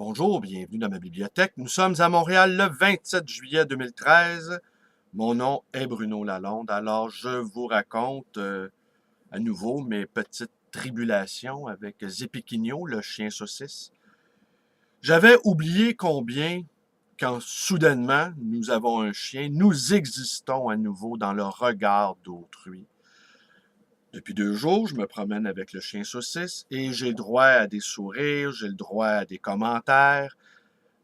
Bonjour, bienvenue dans ma bibliothèque. Nous sommes à Montréal le 27 juillet 2013. Mon nom est Bruno Lalonde. Alors, je vous raconte à nouveau mes petites tribulations avec Zépiquinho, le chien saucisse. J'avais oublié combien, quand soudainement nous avons un chien, nous existons à nouveau dans le regard d'autrui. Depuis 2 jours, je me promène avec le chien saucisse et j'ai le droit à des sourires, j'ai le droit à des commentaires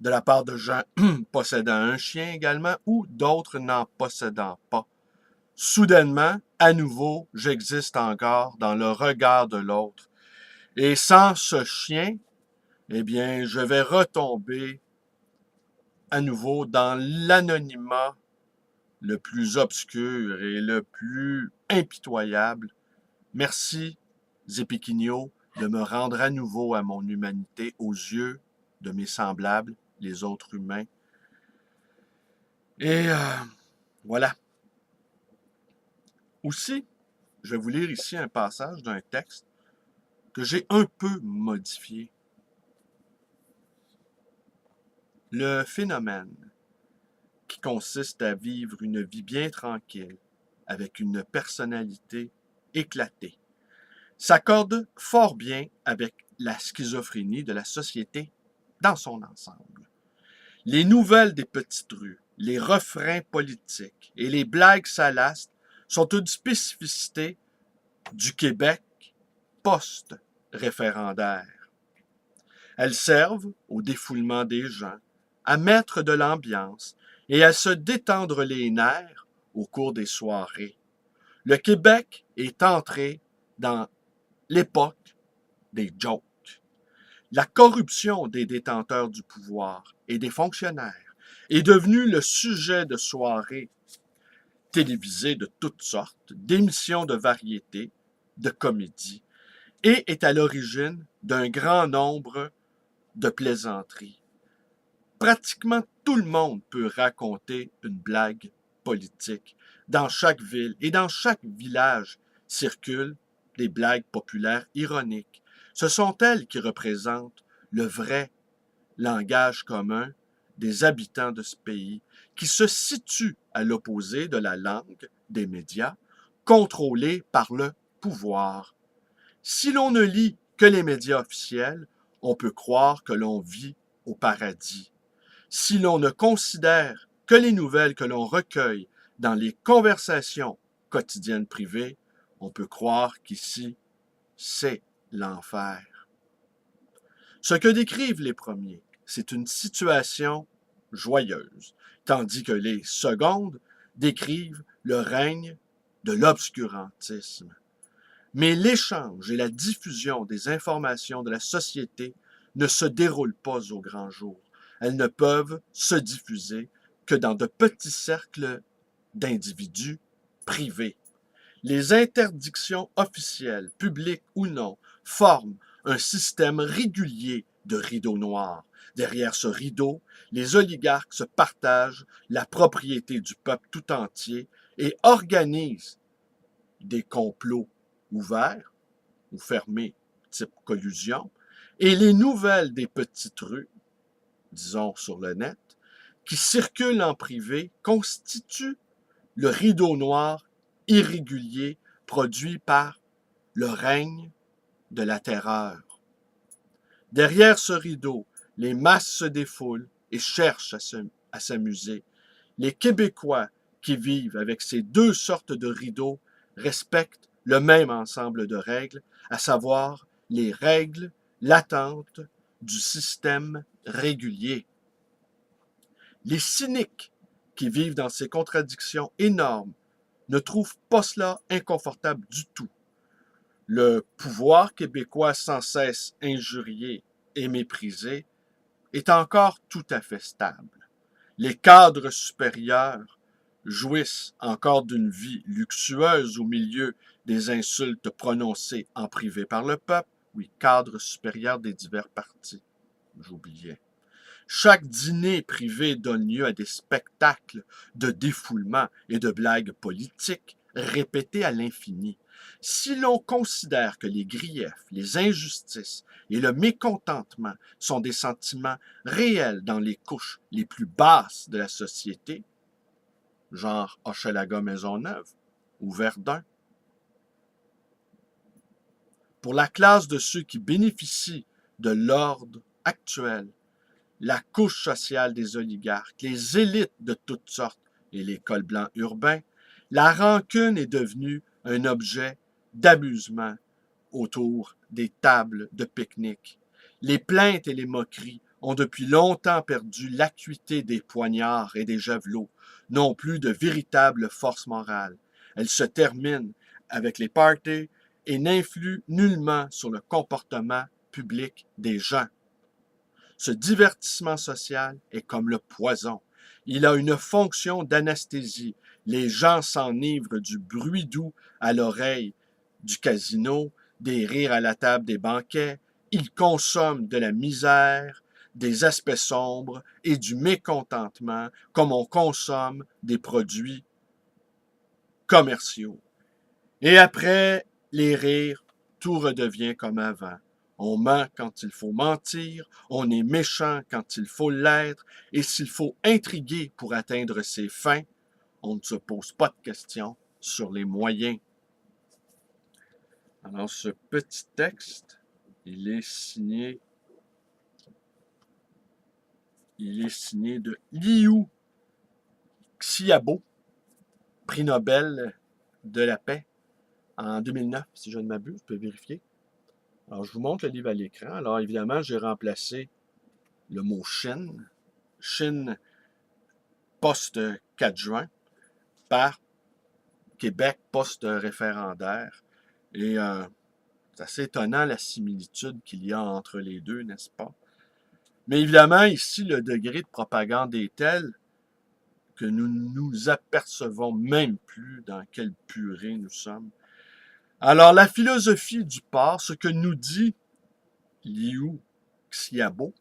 de la part de gens possédant un chien également ou d'autres n'en possédant pas. Soudainement, à nouveau, j'existe encore dans le regard de l'autre. Et sans ce chien, eh bien, je vais retomber à nouveau dans l'anonymat le plus obscur et le plus impitoyable. Merci, Zépiquinho, de me rendre à nouveau à mon humanité aux yeux de mes semblables, les autres humains. Et voilà. Aussi, je vais vous lire ici un passage d'un texte que j'ai un peu modifié. Le phénomène qui consiste à vivre une vie bien tranquille, avec une personnalité éclatée, s'accorde fort bien avec la schizophrénie de la société dans son ensemble. Les nouvelles des petites rues, les refrains politiques et les blagues salaces sont une spécificité du Québec post-référendaire. Elles servent au défoulement des gens, à mettre de l'ambiance et à se détendre les nerfs au cours des soirées. Le Québec est entré dans l'époque des jokes. La corruption des détenteurs du pouvoir et des fonctionnaires est devenue le sujet de soirées télévisées de toutes sortes, d'émissions de variété, de comédies, et est à l'origine d'un grand nombre de plaisanteries. Pratiquement tout le monde peut raconter une blague politique. Dans chaque ville et dans chaque village circulent des blagues populaires ironiques. Ce sont elles qui représentent le vrai langage commun des habitants de ce pays, qui se situe à l'opposé de la langue des médias, contrôlée par le pouvoir. Si l'on ne lit que les médias officiels, on peut croire que l'on vit au paradis. Si l'on ne considère que les nouvelles que l'on recueille dans les conversations quotidiennes privées, on peut croire qu'ici, c'est l'enfer. Ce que décrivent les premiers, c'est une situation joyeuse, tandis que les secondes décrivent le règne de l'obscurantisme. Mais l'échange et la diffusion des informations de la société ne se déroulent pas au grand jour. Elles ne peuvent se diffuser que dans de petits cercles d'individus privés. Les interdictions officielles, publiques ou non, forment un système régulier de rideaux noirs. Derrière ce rideau, les oligarques se partagent la propriété du peuple tout entier et organisent des complots ouverts ou fermés, type collusion, et les nouvelles des petites rues, disons sur le net, qui circulent en privé, constituent le rideau noir irrégulier produit par le règne de la terreur. Derrière ce rideau, les masses se défoulent et cherchent à s'amuser. Les Québécois qui vivent avec ces deux sortes de rideaux respectent le même ensemble de règles, à savoir les règles latentes du système régulier. Les cyniques qui vivent dans ces contradictions énormes ne trouvent pas cela inconfortable du tout. Le pouvoir québécois sans cesse injurié et méprisé est encore tout à fait stable. Les cadres supérieurs jouissent encore d'une vie luxueuse au milieu des insultes prononcées en privé par le peuple. Oui, cadres supérieurs des divers partis. J'oubliais. Chaque dîner privé donne lieu à des spectacles de défoulement et de blagues politiques répétés à l'infini. Si l'on considère que les griefs, les injustices et le mécontentement sont des sentiments réels dans les couches les plus basses de la société, genre Hochelaga Maisonneuve ou Verdun, pour la classe de ceux qui bénéficient de l'ordre actuel, la couche sociale des oligarques, les élites de toutes sortes et les cols blancs urbains, la rancune est devenue un objet d'amusement autour des tables de pique-nique. Les plaintes et les moqueries ont depuis longtemps perdu l'acuité des poignards et des javelots, non plus de véritable force morale. Elles se terminent avec les parties et n'influent nullement sur le comportement public des gens. Ce divertissement social est comme le poison. Il a une fonction d'anesthésie. Les gens s'enivrent du bruit doux à l'oreille du casino, des rires à la table des banquets. Ils consomment de la misère, des aspects sombres et du mécontentement comme on consomme des produits commerciaux. Et après les rires, tout redevient comme avant. On ment quand il faut mentir, on est méchant quand il faut l'être, et s'il faut intriguer pour atteindre ses fins, on ne se pose pas de questions sur les moyens. Alors, ce petit texte, il est signé de Liu Xiaobo, prix Nobel de la paix en 2009, si je ne m'abuse, je peux vérifier. Alors, je vous montre le livre à l'écran. Alors, évidemment, j'ai remplacé le mot Chine, Chine post-4 juin, par Québec post-référendaire. Et c'est assez étonnant la similitude qu'il y a entre les deux, n'est-ce pas? Mais évidemment, ici, le degré de propagande est tel que nous ne nous apercevons même plus dans quelle purée nous sommes. Alors, la philosophie du part, ce que nous dit Liu Xiaobo,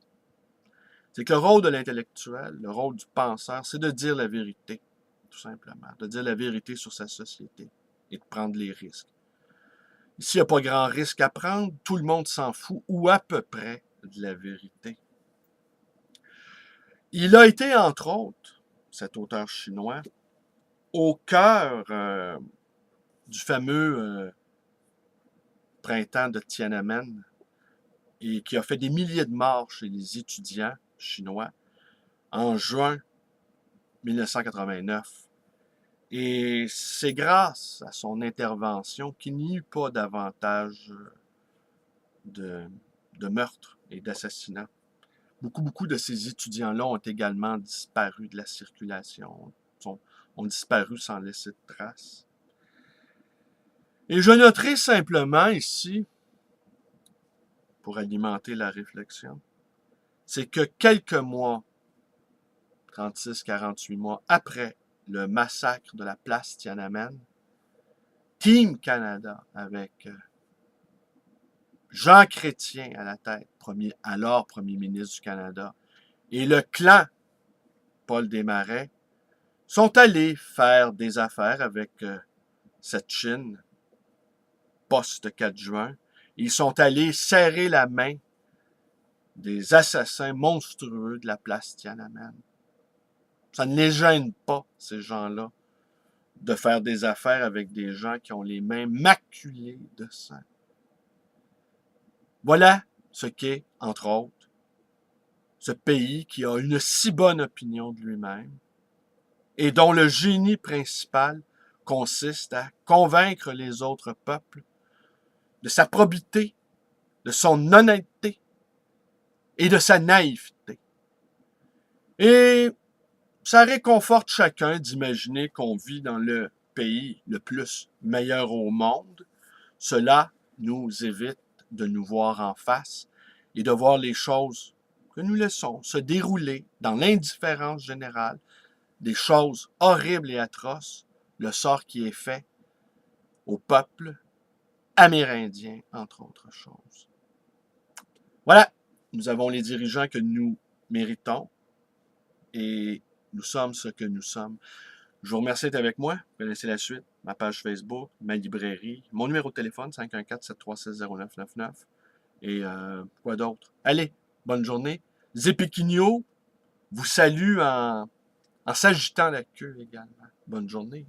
c'est que le rôle de l'intellectuel, le rôle du penseur, c'est de dire la vérité, tout simplement, de dire la vérité sur sa société et de prendre les risques. Ici, il n'y a pas grand risque à prendre, tout le monde s'en fout, ou à peu près, de la vérité. Il a été, entre autres, cet auteur chinois, au cœur du fameux printemps de Tiananmen, et qui a fait des milliers de morts chez les étudiants chinois en juin 1989. Et c'est grâce à son intervention qu'il n'y eut pas davantage de meurtres et d'assassinats. Beaucoup de ces étudiants-là ont également disparu de la circulation, ont disparu sans laisser de traces. Et je noterai simplement ici, pour alimenter la réflexion, c'est que quelques mois, 36-48 mois après le massacre de la place Tiananmen, Team Canada, avec Jean Chrétien à la tête, alors premier ministre du Canada, et le clan Paul Desmarais, sont allés faire des affaires avec cette Chine post-4 juin. Ils sont allés serrer la main des assassins monstrueux de la place Tiananmen. Ça ne les gêne pas, ces gens-là, de faire des affaires avec des gens qui ont les mains maculées de sang. Voilà ce qu'est, entre autres, ce pays qui a une si bonne opinion de lui-même et dont le génie principal consiste à convaincre les autres peuples de sa probité, de son honnêteté et de sa naïveté. Et ça réconforte chacun d'imaginer qu'on vit dans le pays le plus meilleur au monde. Cela nous évite de nous voir en face et de voir les choses que nous laissons se dérouler dans l'indifférence générale, des choses horribles et atroces, le sort qui est fait au peuple amérindien, entre autres choses. Voilà, nous avons les dirigeants que nous méritons et nous sommes ce que nous sommes. Je vous remercie d'être avec moi. Vous connaissez la suite. ma page Facebook, ma librairie, mon numéro de téléphone, 514-736-0999. Et quoi d'autre? Allez, bonne journée. Zépiquinho vous salue en s'agitant la queue également. Bonne journée.